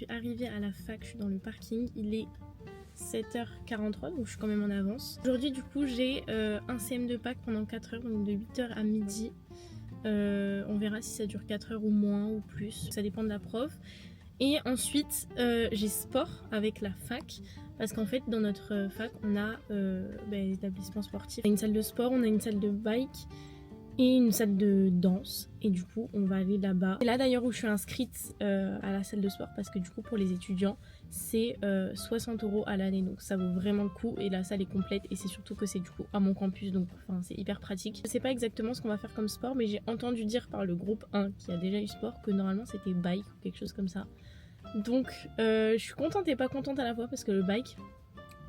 arrivée à la fac, je suis dans le parking, il est 7h43 donc je suis quand même en avance. Aujourd'hui du coup j'ai un CM de Pâques pendant 4 heures, donc de 8h à midi. On verra si ça dure 4 heures ou moins ou plus, ça dépend de la prof. Et ensuite j'ai sport avec la fac parce qu'en fait dans notre fac on a des établissements sportifs. On a une salle de sport, on a une salle de bike et une salle de danse et du coup on va aller là-bas. C'est là d'ailleurs où je suis inscrite à la salle de sport parce que du coup pour les étudiants c'est 60 € à l'année, donc ça vaut vraiment le coup et la salle est complète et c'est surtout que c'est du coup à mon campus, donc enfin, c'est hyper pratique. Je sais pas exactement ce qu'on va faire comme sport mais j'ai entendu dire par le groupe 1 qui a déjà eu sport que normalement c'était bike ou quelque chose comme ça. Donc je suis contente et pas contente à la fois parce que le bike,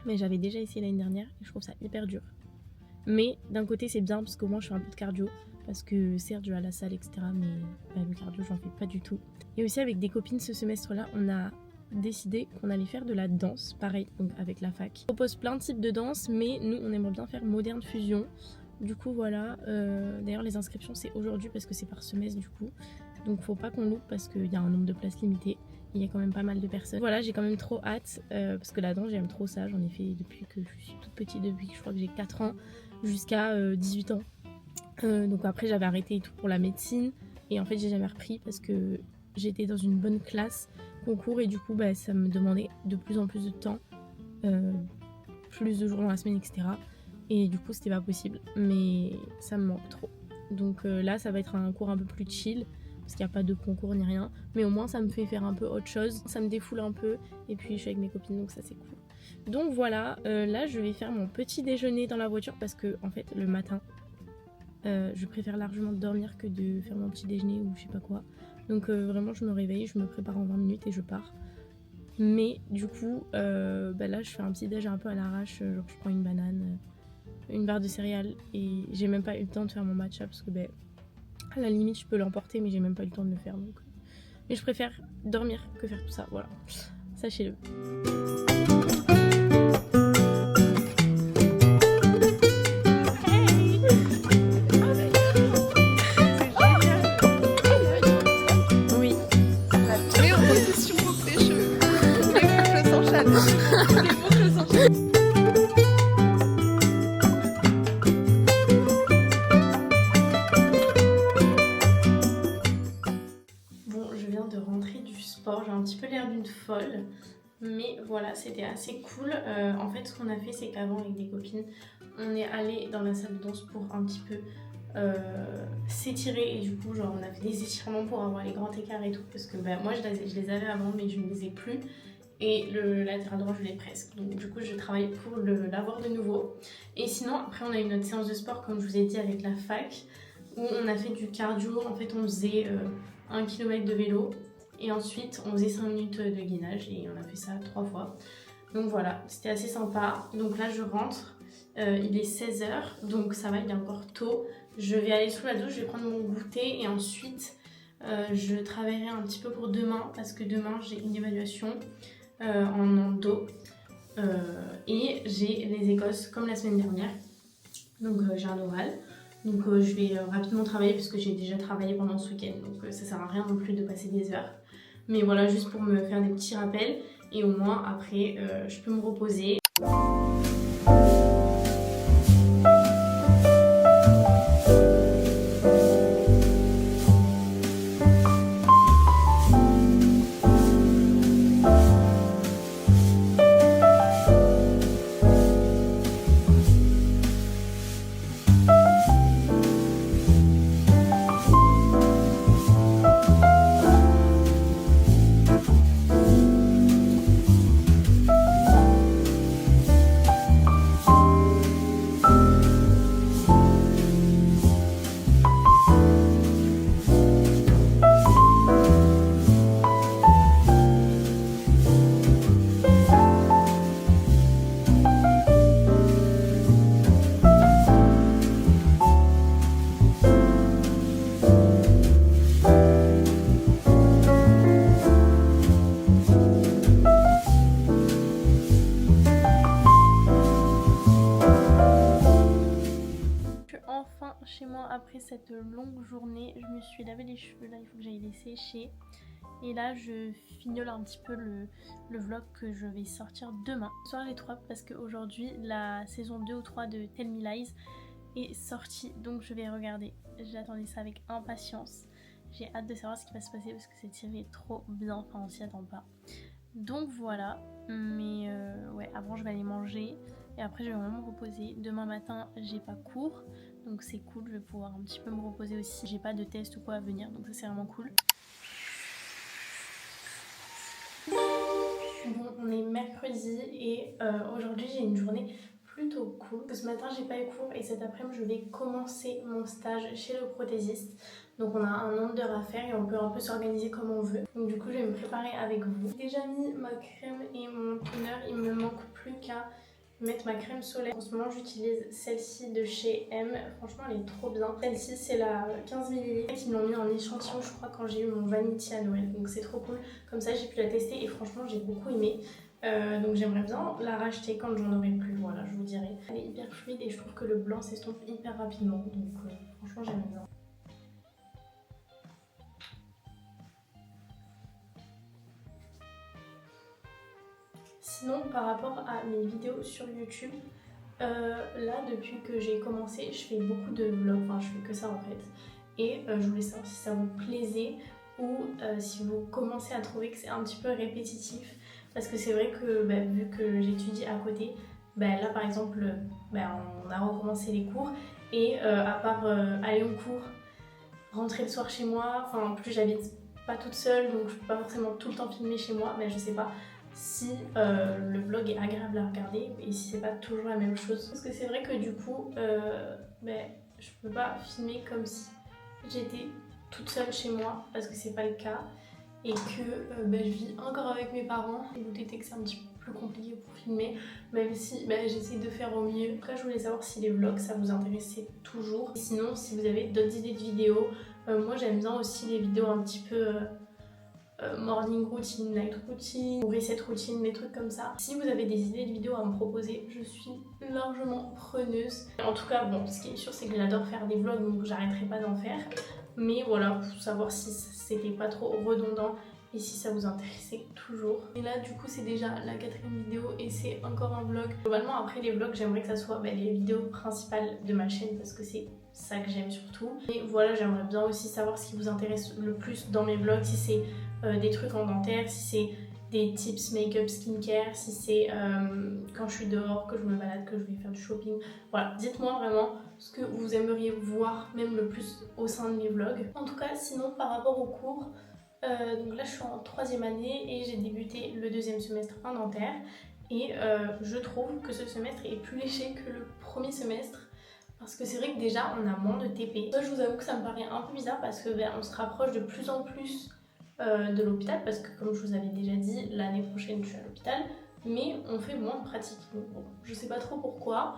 mais j'avais déjà essayé l'année dernière et je trouve ça hyper dur. Mais d'un côté c'est bien parce qu'au moins je fais un peu de cardio parce que certes je vais à la salle etc mais le cardio j'en fais pas du tout. Et aussi avec des copines ce semestre là on a décidé qu'on allait faire de la danse, pareil donc avec la fac. On propose plein de types de danse mais nous on aimerait bien faire moderne fusion. Du coup voilà, d'ailleurs les inscriptions c'est aujourd'hui parce que c'est par semestre du coup. Donc faut pas qu'on loupe parce qu'il y a un nombre de places limité. Il y a quand même pas mal de personnes. Voilà, j'ai quand même trop hâte parce que la danse j'aime trop ça. J'en ai fait depuis que je suis toute petite, depuis que je crois que j'ai 4 ans jusqu'à 18 ans. Donc après j'avais arrêté et tout pour la médecine. Et en fait j'ai jamais repris parce que j'étais dans une bonne classe concours et du coup ça me demandait de plus en plus de temps. Plus de jours dans la semaine etc. Et du coup c'était pas possible. Mais ça me manque trop. Donc là ça va être un cours un peu plus chill. Parce qu'il n'y a pas de concours ni rien, mais au moins ça me fait faire un peu autre chose, ça me défoule un peu et puis je suis avec mes copines donc ça c'est cool. Donc voilà, là je vais faire mon petit déjeuner dans la voiture parce que en fait le matin je préfère largement dormir que de faire mon petit déjeuner ou je sais pas quoi. Donc vraiment je me réveille, je me prépare en 20 minutes et je pars. Mais du coup là je fais un petit déj un peu à l'arrache, genre je prends une banane, une barre de céréales et j'ai même pas eu le temps de faire mon matcha parce que à la limite je peux l'emporter mais j'ai même pas eu le temps de le faire donc. Mais je préfère dormir que faire tout ça, voilà, sachez-le. Oui. Mais on est sur vos cheveux. Les boucles s'enchaînent. Les boucles s'enchaînent. J'ai un petit peu l'air d'une folle mais voilà c'était assez cool. En fait ce qu'on a fait c'est qu'avant avec des copines on est allé dans la salle de danse pour un petit peu s'étirer et du coup genre on a fait des étirements pour avoir les grands écarts et tout parce que moi je les avais avant mais je ne les ai plus et le latéral droit je l'ai presque donc du coup je travaille pour l'avoir de nouveau. Et sinon après on a eu notre séance de sport comme je vous ai dit avec la fac où on a fait du cardio. En fait on faisait 1 km de vélo et ensuite on faisait 5 minutes de gainage et on a fait ça 3 fois. Donc voilà, c'était assez sympa. Donc là je rentre, il est 16h, donc ça va, il est encore tôt. Je vais aller sous la douche, je vais prendre mon goûter et ensuite je travaillerai un petit peu pour demain parce que demain j'ai une évaluation en endo et j'ai les écosses comme la semaine dernière. Donc j'ai un oral. Donc je vais rapidement travailler parce que j'ai déjà travaillé pendant ce week-end. Donc ça sert à rien non plus de passer des heures. Mais voilà, juste pour me faire des petits rappels. Et au moins après, je peux me reposer. Chez moi après cette longue journée, je me suis lavé les cheveux, là il faut que j'aille les sécher Et là je fignole un petit peu le vlog que je vais sortir demain. Ce soir j'ai trop hâte parce qu'aujourd'hui la saison 2 ou 3 de Tell Me Lies est sortie, donc je vais regarder. J'attendais ça avec impatience. J'ai hâte de savoir ce qui va se passer parce que cette série est trop bien, enfin on s'y attend pas. Donc voilà, mais ouais, avant je vais aller manger et après je vais vraiment me reposer. Demain matin j'ai pas cours, donc c'est cool, je vais pouvoir un petit peu me reposer aussi. J'ai pas de test ou quoi à venir, donc ça c'est vraiment cool. Bon, on est mercredi et aujourd'hui j'ai une journée plutôt cool. Ce matin j'ai pas eu cours et cet après-midi je vais commencer mon stage chez le prothésiste. Donc on a un nombre d'heures à faire et on peut un peu s'organiser comme on veut. Donc du coup je vais me préparer avec vous. J'ai déjà mis ma crème et mon toner, il me manque plus qu'à mettre ma crème solaire. En ce moment j'utilise celle-ci de chez M, franchement elle est trop bien. Celle-ci c'est la 15 ml, ils l'ont mis en échantillon je crois quand j'ai eu mon vanity à Noël, donc c'est trop cool. Comme ça j'ai pu la tester et franchement j'ai beaucoup aimé. Donc j'aimerais bien la racheter quand j'en aurai plus, voilà je vous dirai. Elle est hyper fluide et je trouve que le blanc s'estompe hyper rapidement, donc franchement j'aime bien. Sinon par rapport à mes vidéos sur YouTube, là depuis que j'ai commencé je fais beaucoup de vlogs, enfin je fais que ça en fait. Et je voulais savoir si ça vous plaisait ou si vous commencez à trouver que c'est un petit peu répétitif. Parce que c'est vrai que vu que j'étudie à côté, là par exemple on a recommencé les cours et à part aller au cours, rentrer le soir chez moi, enfin en plus j'habite pas toute seule donc je peux pas forcément tout le temps filmer chez moi, mais je sais pas si le vlog est agréable à regarder et si c'est pas toujours la même chose. Parce que c'est vrai que du coup je peux pas filmer comme si j'étais toute seule chez moi parce que c'est pas le cas et que je vis encore avec mes parents. Et vous doutez que c'est un petit peu plus compliqué pour filmer, même si j'essaie de faire au mieux. En tout cas je voulais savoir si les vlogs ça vous intéressait toujours. Et sinon si vous avez d'autres idées de vidéos, moi j'aime bien aussi les vidéos un petit peu morning routine, night routine, ou reset routine, des trucs comme ça. Si vous avez des idées de vidéos à me proposer, je suis largement preneuse. En tout cas, bon, ce qui est sûr, c'est que j'adore faire des vlogs, donc j'arrêterai pas d'en faire. Mais voilà, pour savoir si c'était pas trop redondant et si ça vous intéressait toujours. Et là, du coup, c'est déjà la 4e vidéo et c'est encore un vlog. Globalement, après les vlogs, j'aimerais que ça soit les vidéos principales de ma chaîne parce que c'est ça que j'aime surtout. Et voilà, j'aimerais bien aussi savoir ce qui vous intéresse le plus dans mes vlogs, si c'est des trucs en dentaire, si c'est des tips make-up skincare, si c'est quand je suis dehors, que je me balade, que je vais faire du shopping. Voilà, dites-moi vraiment ce que vous aimeriez voir même le plus au sein de mes vlogs. En tout cas, sinon par rapport aux cours, donc là je suis en 3e année et j'ai débuté le 2e semestre en dentaire et je trouve que ce semestre est plus léger que le 1er semestre. Parce que c'est vrai que déjà on a moins de TP. Ça, je vous avoue que ça me paraît un peu bizarre parce que on se rapproche de plus en plus de l'hôpital parce que comme je vous avais déjà dit, l'année prochaine je suis à l'hôpital, mais on fait moins de pratiques. Donc bon, je sais pas trop pourquoi,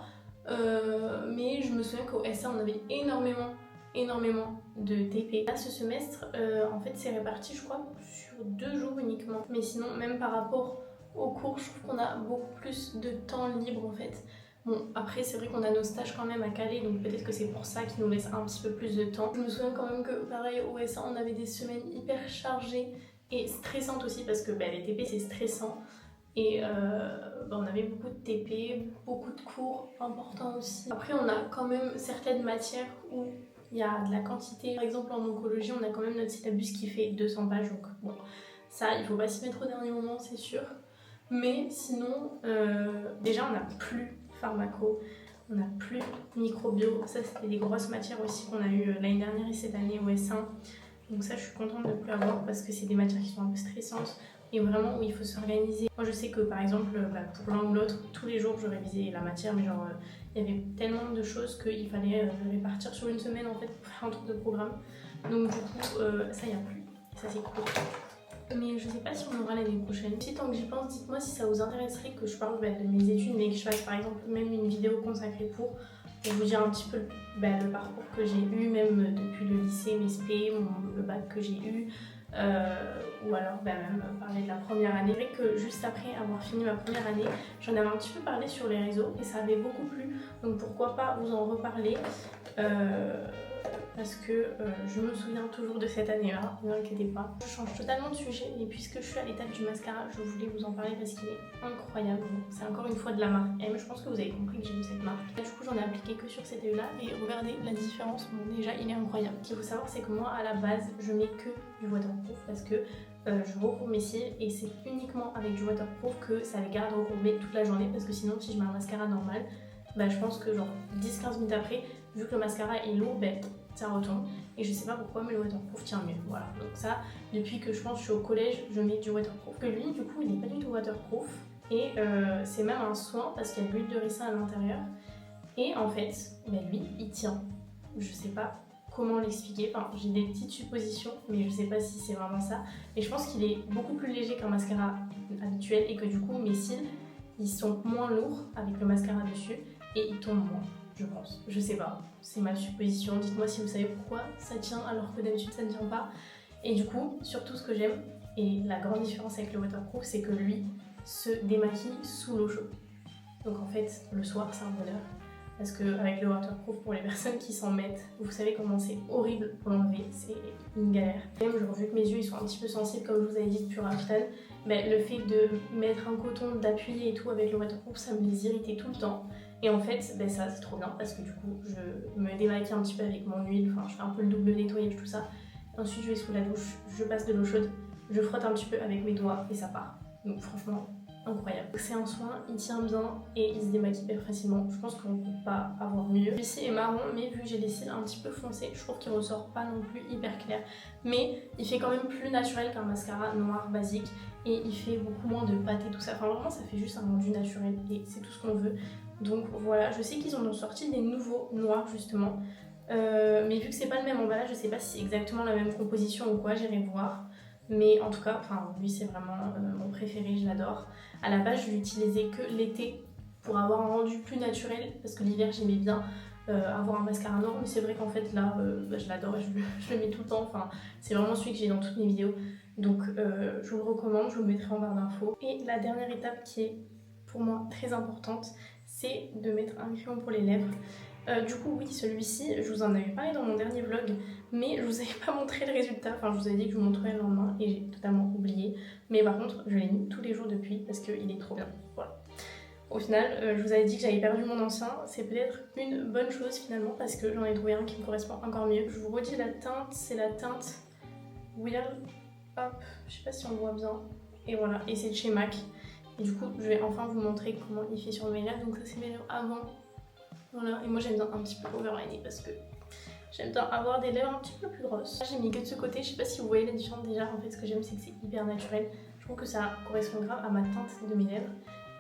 mais je me souviens qu'au SA on avait énormément de TP. Là ce semestre, en fait c'est réparti je crois sur 2 jours uniquement. Mais sinon même par rapport aux cours, je trouve qu'on a beaucoup plus de temps libre en fait. Bon, après c'est vrai qu'on a nos stages quand même à caler, donc peut-être que c'est pour ça qu'ils nous laissent un petit peu plus de temps. Je me souviens quand même que pareil au SA on avait des semaines hyper chargées et stressantes aussi parce que les TP c'est stressant. Et on avait beaucoup de TP, beaucoup de cours importants aussi. Après on a quand même certaines matières où il y a de la quantité. Par exemple en oncologie on a quand même notre syllabus qui fait 200 pages, donc bon ça il faut pas s'y mettre au dernier moment c'est sûr. Mais sinon déjà on n'a plus pharmaco, on n'a plus microbio, ça c'était des grosses matières aussi qu'on a eu l'année dernière et cette année au S1, donc ça je suis contente de ne plus avoir parce que c'est des matières qui sont un peu stressantes et vraiment où il faut s'organiser. Moi je sais que par exemple pour l'un ou l'autre, tous les jours je révisais la matière, mais genre il y avait tellement de choses qu'il fallait répartir sur une semaine en fait pour faire un truc de programme, donc du coup ça y a plus, et ça c'est cool. Mais je sais pas si on aura l'année prochaine. Si tant que j'y pense, dites-moi si ça vous intéresserait que je parle de mes études, mais que je fasse par exemple même une vidéo consacrée pour vous dire un petit peu le parcours que j'ai eu, même depuis le lycée, mes SP, le bac que j'ai eu, ou alors même parler de la première année. C'est vrai que juste après avoir fini ma première année, j'en avais un petit peu parlé sur les réseaux et ça avait beaucoup plu, donc pourquoi pas vous en reparler. parce que je me souviens toujours de cette année-là, ne vous inquiétez pas. Je change totalement de sujet, mais puisque je suis à l'étape du mascara, je voulais vous en parler parce qu'il est incroyable. C'est encore une fois de la marque M, je pense que vous avez compris que j'aime cette marque. Et du coup j'en ai appliqué que sur cette œil-là et regardez la différence, bon déjà il est incroyable. Ce qu'il faut savoir c'est que moi à la base je mets que du waterproof parce que je recourbe mes cils et c'est uniquement avec du waterproof que ça les garde recourbés toute la journée parce que sinon si je mets un mascara normal, bah, je pense que genre 10-15 minutes après, vu que le mascara est lourd, bah, ça retombe. Et je sais pas pourquoi, mais le waterproof tient mieux. Voilà, donc ça, depuis que je pense que je suis au collège, je mets du waterproof. Que lui, du coup, il n'est pas du tout waterproof. Et c'est même un soin parce qu'il y a de l'huile de ricin à l'intérieur. Et en fait, bah, lui, il tient. Je sais pas comment l'expliquer. Enfin, j'ai des petites suppositions, mais je sais pas si c'est vraiment ça. Et je pense qu'il est beaucoup plus léger qu'un mascara habituel et que du coup, mes cils, ils sont moins lourds avec le mascara dessus et ils tombent moins. Je pense. Je sais pas, c'est ma supposition. Dites-moi si vous savez pourquoi ça tient alors que d'habitude ça ne tient pas. Et du coup, surtout ce que j'aime, et la grande différence avec le waterproof, c'est que lui se démaquille sous l'eau chaude. Donc en fait, le soir, c'est un bonheur. Parce qu'avec le waterproof, pour les personnes qui s'en mettent, vous savez comment c'est horrible pour l'enlever, c'est une galère. Même, vu que mes yeux ils sont un petit peu sensibles, comme je vous avais dit depuis Raftan, mais le fait de mettre un coton, d'appuyer et tout avec le waterproof, ça me les irritait tout le temps. Et en fait, ça c'est trop bien parce que du coup, je me démaquille un petit peu avec mon huile, enfin je fais un peu le double nettoyage, tout ça. Ensuite, je vais sous la douche, je passe de l'eau chaude, je frotte un petit peu avec mes doigts et ça part. Donc franchement, incroyable. C'est un soin, il tient bien et il se démaquille hyper facilement. Je pense qu'on ne peut pas avoir mieux. Celui-ci est marron, mais vu que j'ai des cils un petit peu foncés, je trouve qu'il ressort pas non plus hyper clair. Mais il fait quand même plus naturel qu'un mascara noir basique et il fait beaucoup moins de pâte et tout ça. Enfin vraiment, ça fait juste un rendu naturel et c'est tout ce qu'on veut. Donc voilà, je sais qu'ils en ont sorti des nouveaux noirs justement. Mais vu que c'est pas le même emballage, je sais pas si c'est exactement la même composition ou quoi, j'irai voir. Mais en tout cas, enfin, lui c'est vraiment mon préféré, je l'adore. À la base, je l'utilisais que l'été pour avoir un rendu plus naturel parce que l'hiver j'aimais bien avoir un mascara noir. Mais c'est vrai qu'en fait là, je l'adore et je le mets tout le temps. Enfin, c'est vraiment celui que j'ai dans toutes mes vidéos. Donc je vous le recommande, je vous le mettrai en barre d'infos. Et la dernière étape qui est pour moi très importante, c'est de mettre un crayon pour les lèvres. Du coup oui, celui-ci, je vous en avais parlé dans mon dernier vlog, mais je vous avais pas montré le résultat. Enfin, je vous avais dit que je vous montrerais le lendemain et j'ai totalement oublié. Mais par contre, je l'ai mis tous les jours depuis parce qu'il est trop bien. Voilà. Au final, je vous avais dit que j'avais perdu mon ancien. C'est peut-être une bonne chose finalement parce que j'en ai trouvé un qui me correspond encore mieux. Je vous redis la teinte, c'est la teinte Whirl Up. Je sais pas si on le voit bien. Et voilà, et c'est de chez MAC. Et du coup, je vais enfin vous montrer comment il fait sur mes lèvres. Donc ça, c'est mes lèvres avant. Voilà, et moi j'aime bien un petit peu overliner parce que j'aime bien avoir des lèvres un petit peu plus grosses. J'ai mis que de ce côté, je sais pas si vous voyez la différence déjà. En fait, ce que j'aime, c'est que c'est hyper naturel. Je trouve que ça correspond grave à ma teinte de mes lèvres,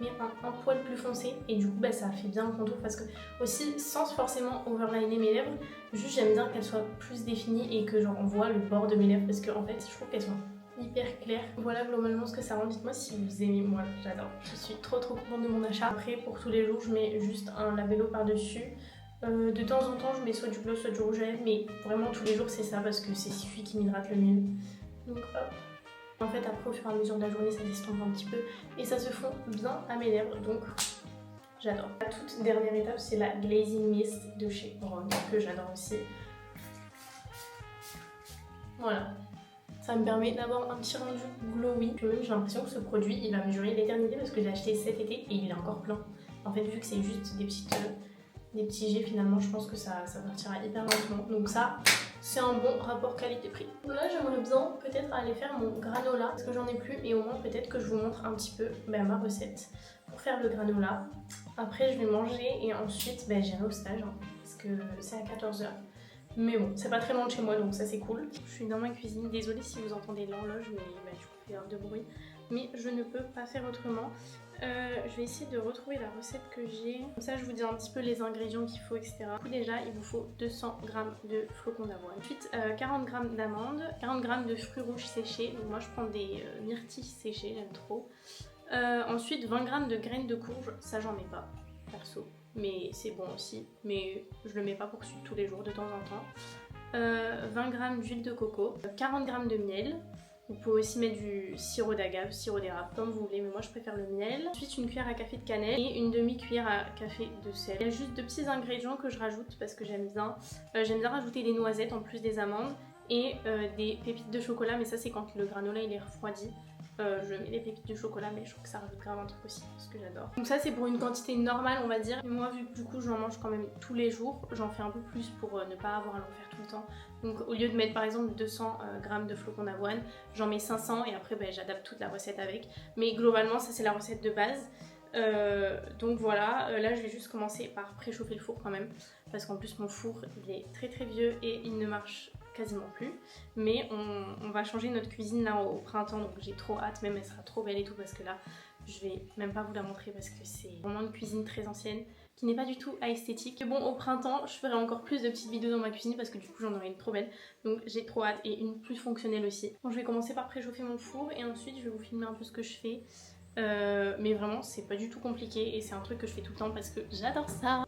mais un poil plus foncé. Et du coup, bah, ça fait bien le contour parce que aussi, sans forcément overliner mes lèvres, juste j'aime bien qu'elles soient plus définies et que genre on voit le bord de mes lèvres parce que en fait, je trouve qu'elles sont hyper clair. Voilà globalement ce que ça rend. Dites-moi si vous aimez. Moi j'adore. Je suis trop contente de mon achat. Après pour tous les jours je mets juste un labello par dessus. De temps en temps je mets soit du gloss soit du rouge à lèvres, mais vraiment tous les jours c'est ça parce que c'est celui qui m'hydrate le mieux. Donc hop. En fait après au fur et à mesure de la journée ça s'estompe un petit peu et ça se fond bien à mes lèvres, donc j'adore. La toute dernière étape c'est la Glazing Mist de chez Braun que j'adore aussi. Voilà. Ça me permet d'avoir un petit rendu glowy. Puis même j'ai l'impression que ce produit il va me durer l'éternité parce que je l'ai acheté cet été et il est encore plein. En fait vu que c'est juste des petits jets finalement je pense que ça partira hyper lentement. Donc ça c'est un bon rapport qualité-prix. Là j'aimerais bien peut-être aller faire mon granola parce que j'en ai plus et au moins peut-être que je vous montre un petit peu ma recette pour faire le granola. Après je vais manger et ensuite j'irai au stage hein, parce que c'est à 14 h. Mais bon, c'est pas très loin de chez moi donc ça c'est cool. Je suis dans ma cuisine, désolée si vous entendez l'horloge mais du coup il y a de bruit. Mais je ne peux pas faire autrement. Je vais essayer de retrouver la recette que j'ai. Comme ça je vous dis un petit peu les ingrédients qu'il faut etc. Du coup déjà il vous faut 200 g de flocons d'avoine. Ensuite 40 g d'amandes, 40 g de fruits rouges séchés. Donc moi je prends des myrtilles séchées, j'aime trop. Ensuite 20 g de graines de courge, ça j'en mets pas perso. Mais c'est bon aussi, mais je le mets pas pour tous les jours de temps en temps. 20 g d'huile de coco, 40 g de miel, Vous pouvez aussi mettre du sirop d'agave, sirop d'érable, comme vous voulez, mais moi je préfère le miel. Ensuite une cuillère à café de cannelle et une demi-cuillère à café de sel. Il y a juste 2 petits ingrédients que je rajoute parce que j'aime bien. J'aime bien rajouter des noisettes en plus des amandes et des pépites de chocolat, mais ça c'est quand le granola il est refroidi. Je mets des pépites de chocolat, mais je trouve que ça rajoute grave un truc aussi parce que j'adore. Donc ça c'est pour une quantité normale on va dire. Mais moi vu que du coup j'en mange quand même tous les jours, j'en fais un peu plus pour ne pas avoir à l'en faire tout le temps. Donc au lieu de mettre par exemple 200 g de flocons d'avoine, j'en mets 500 et après j'adapte toute la recette avec. Mais globalement ça c'est la recette de base. Donc voilà, là je vais juste commencer par préchauffer le four quand même. Parce qu'en plus mon four il est très très vieux et il ne marche quasiment plus. Mais on va changer notre cuisine là au printemps, donc j'ai trop hâte, même elle sera trop belle et tout parce que là je vais même pas vous la montrer parce que c'est vraiment une cuisine très ancienne qui n'est pas du tout esthétique. Mais bon, au printemps je ferai encore plus de petites vidéos dans ma cuisine parce que du coup j'en aurai une trop belle, donc j'ai trop hâte, et une plus fonctionnelle aussi. Bon, je vais commencer par préchauffer mon four et ensuite je vais vous filmer un peu ce que je fais. Mais vraiment c'est pas du tout compliqué et c'est un truc que je fais tout le temps parce que j'adore ça.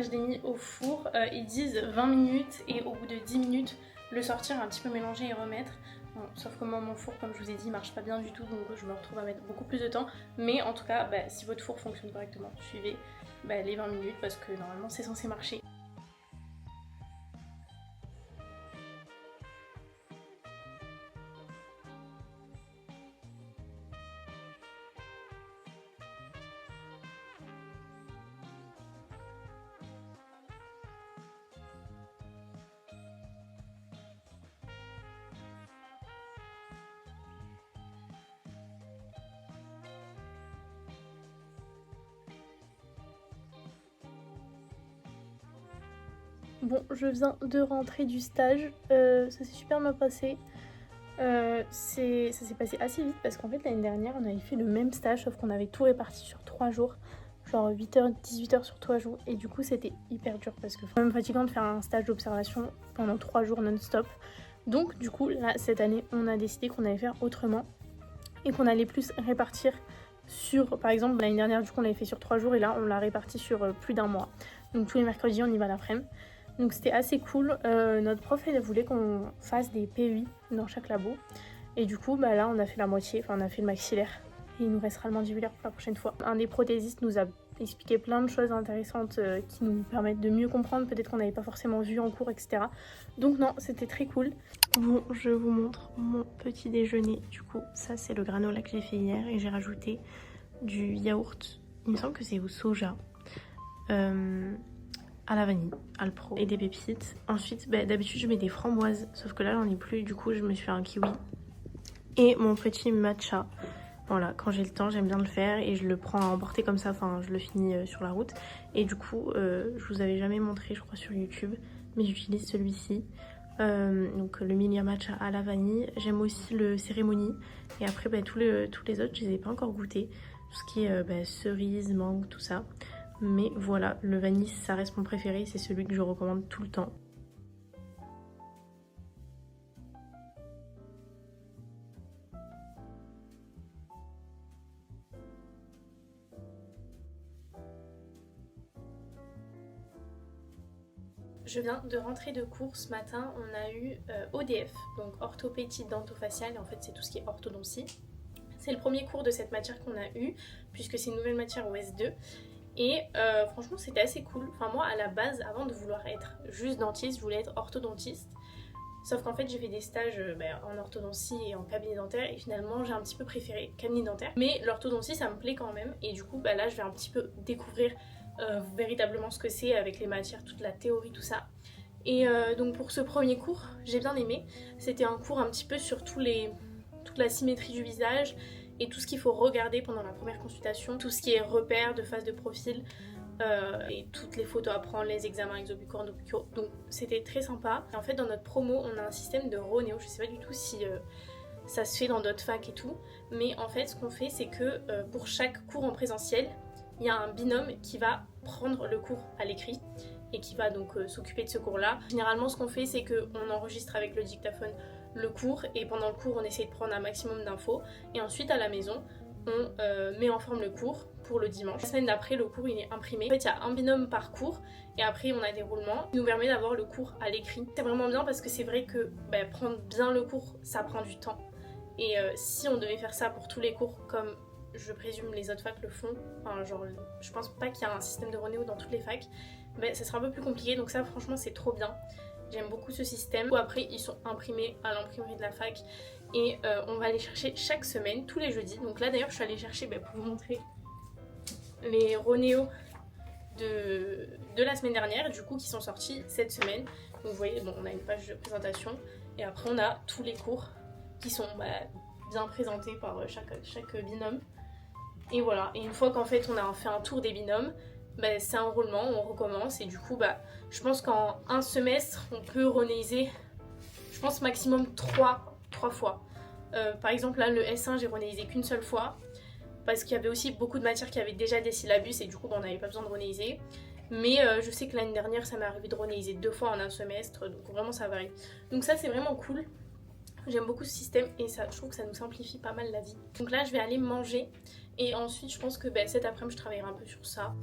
Je l'ai mis au four, ils disent 20 minutes et au bout de 10 minutes le sortir, un petit peu mélanger et remettre. Bon, sauf que moi mon four comme je vous ai dit marche pas bien du tout, donc je me retrouve à mettre beaucoup plus de temps. Mais en tout cas si votre four fonctionne correctement, suivez les 20 minutes parce que normalement c'est censé marcher. Bon, je viens de rentrer du stage, ça s'est super bien passé. Ça s'est passé assez vite parce qu'en fait l'année dernière on avait fait le même stage sauf qu'on avait tout réparti sur 3 jours. Genre 8h, 18h sur 3 jours, et du coup c'était hyper dur parce que c'est quand même fatigant de faire un stage d'observation pendant 3 jours non-stop. Donc du coup là cette année on a décidé qu'on allait faire autrement et qu'on allait plus répartir sur, par exemple l'année dernière du coup on l'avait fait sur 3 jours et là on l'a réparti sur plus d'1 mois. Donc tous les mercredis on y va l'après-midi. Donc c'était assez cool. Notre prof elle voulait qu'on fasse des PEI dans chaque labo. Et du coup là on a fait la moitié, enfin on a fait le maxillaire. Et il nous restera le mandibulaire pour la prochaine fois. Un des prothésistes nous a expliqué plein de choses intéressantes qui nous permettent de mieux comprendre, peut-être qu'on n'avait pas forcément vu en cours, etc. Donc non, c'était très cool. Bon, je vous montre mon petit déjeuner. Du coup, ça c'est le granola que j'ai fait hier et j'ai rajouté du yaourt, il me semble que c'est au soja, à la vanille, Alpro, et des pépites. Ensuite, d'habitude je mets des framboises, sauf que là j'en ai plus, du coup je me suis fait un kiwi. Et mon petit matcha. Voilà, quand j'ai le temps, j'aime bien le faire et je le prends à emporter comme ça, enfin je le finis sur la route. Et du coup, je vous avais jamais montré, je crois, sur YouTube, mais j'utilise celui-ci. Donc le mini matcha à la vanille. J'aime aussi le cérémonie. Et après, tous les autres, je les ai pas encore goûtés. Tout ce qui est cerise, mangue, tout ça. Mais voilà, le vanille, ça reste mon préféré, c'est celui que je recommande tout le temps. Je viens de rentrer de cours ce matin, on a eu ODF, donc orthopédie dentofaciale, et en fait c'est tout ce qui est orthodontie. C'est le premier cours de cette matière qu'on a eu, puisque c'est une nouvelle matière au S2. Et franchement c'était assez cool. Enfin moi à la base, avant de vouloir être juste dentiste, je voulais être orthodontiste. Sauf qu'en fait j'ai fait des stages en orthodontie et en cabinet dentaire, et finalement j'ai un petit peu préféré cabinet dentaire. Mais l'orthodontie ça me plaît quand même, et du coup là je vais un petit peu découvrir véritablement ce que c'est avec les matières, toute la théorie, tout ça. Et donc pour ce premier cours, j'ai bien aimé. C'était un cours un petit peu sur toute la symétrie du visage et tout ce qu'il faut regarder pendant la première consultation, tout ce qui est repères de phase de profil, et toutes les photos à prendre, les examens exobucaux, endobucaux, donc c'était très sympa. Et en fait dans notre promo on a un système de Ronéo, je sais pas du tout si ça se fait dans d'autres facs et tout, mais en fait ce qu'on fait c'est que pour chaque cours en présentiel, il y a un binôme qui va prendre le cours à l'écrit et qui va donc s'occuper de ce cours là. Généralement ce qu'on fait c'est qu'on enregistre avec le dictaphone le cours et pendant le cours on essaie de prendre un maximum d'infos et ensuite à la maison on met en forme le cours pour le dimanche. La semaine d'après, le cours il est imprimé. En fait, il y a un binôme par cours et après on a des roulements qui nous permet d'avoir le cours à l'écrit. C'est vraiment bien parce que c'est vrai que prendre bien le cours, ça prend du temps. Et si on devait faire ça pour tous les cours comme je présume les autres facs le font, enfin genre je pense pas qu'il y a un système de Ronéo dans toutes les facs, ça sera un peu plus compliqué, donc ça franchement c'est trop bien. J'aime beaucoup ce système. Après ils sont imprimés à l'imprimerie de la fac et on va les chercher chaque semaine, tous les jeudis. Donc là d'ailleurs je suis allée chercher pour vous montrer les Ronéo de la semaine dernière du coup qui sont sortis cette semaine. Donc vous voyez, bon, on a une page de présentation et après on a tous les cours qui sont bien présentés par chaque binôme. Et voilà, et une fois qu'en fait on a fait un tour des binômes, c'est un roulement, on recommence et du coup je pense qu'en un semestre on peut ronéiser, je pense maximum 3 fois. Par exemple là le S1 j'ai ronéisé qu'une seule fois parce qu'il y avait aussi beaucoup de matières qui avaient déjà des syllabus et du coup on n'avait pas besoin de ronéiser. Mais je sais que l'année dernière ça m'est arrivé de ronéiser 2 fois en un semestre, donc vraiment ça varie. Donc ça c'est vraiment cool. J'aime beaucoup ce système et ça, je trouve que ça nous simplifie pas mal la vie. Donc là je vais aller manger et ensuite je pense que cet après-midi je travaillerai un peu sur ça.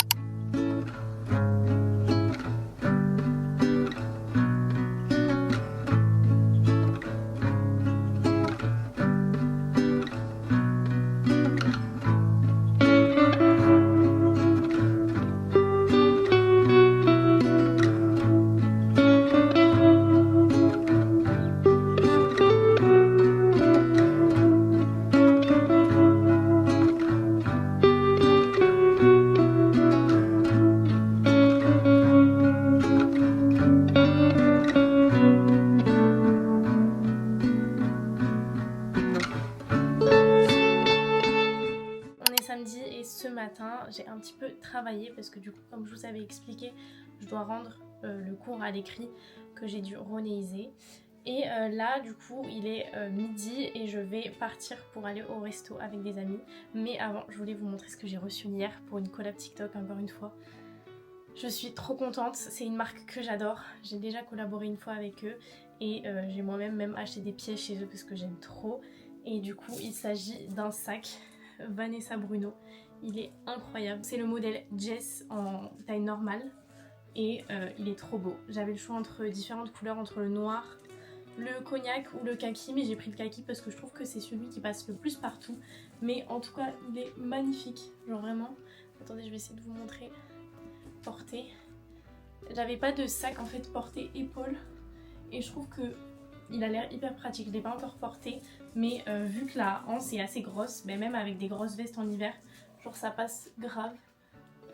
Et ce matin j'ai un petit peu travaillé parce que du coup comme je vous avais expliqué je dois rendre le cours à l'écrit que j'ai dû ronéiser et là du coup il est midi et je vais partir pour aller au resto avec des amis, mais avant je voulais vous montrer ce que j'ai reçu hier pour une collab TikTok. Encore une fois je suis trop contente, c'est une marque que j'adore, j'ai déjà collaboré une fois avec eux et j'ai moi-même acheté des pièces chez eux parce que j'aime trop. Et du coup il s'agit d'un sac Vanessa Bruno, il est incroyable, c'est le modèle Jess en taille normale et il est trop beau. J'avais le choix entre différentes couleurs, entre le noir, le cognac ou le kaki, mais j'ai pris le kaki parce que je trouve que c'est celui qui passe le plus partout, mais en tout cas il est magnifique, genre vraiment. Attendez, je vais essayer de vous montrer porté. J'avais pas de sac en fait porté épaule et je trouve que il a l'air hyper pratique. Je l'ai pas encore porté, mais vu que la hanse est assez grosse, même avec des grosses vestes en hiver, genre ça passe grave.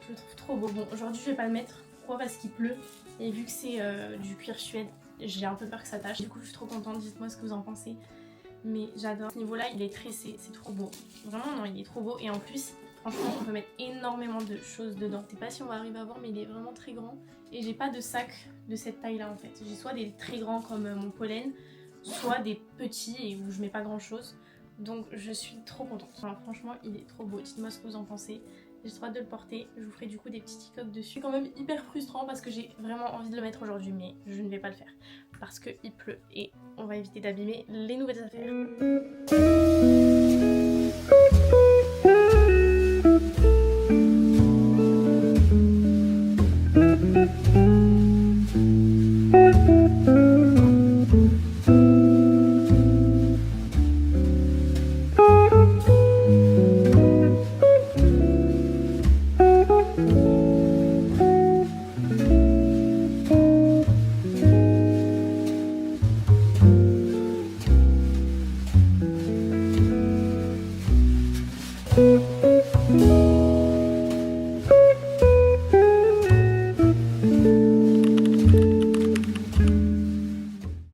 Je le trouve trop beau. Bon, aujourd'hui je vais pas le mettre. Pourquoi? Parce qu'il pleut et vu que c'est du cuir suède, j'ai un peu peur que ça tâche. Du coup je suis trop contente, dites-moi ce que vous en pensez. Mais j'adore. À ce niveau là il est tressé, c'est trop beau. Vraiment non, il est trop beau et en plus franchement on peut mettre énormément de choses dedans. Je sais pas si on va arriver à voir mais il est vraiment très grand. Et j'ai pas de sac de cette taille là en fait. J'ai soit des très grands comme mon pollen, soit des petits et où je mets pas grand chose. Donc je suis trop contente. Enfin, franchement il est trop beau, dites-moi ce que vous en pensez. J'ai trop hâte de le porter, je vous ferai du coup des petits TikTok dessus. C'est quand même hyper frustrant parce que j'ai vraiment envie de le mettre aujourd'hui, mais je ne vais pas le faire parce qu'il pleut et on va éviter d'abîmer les nouvelles affaires.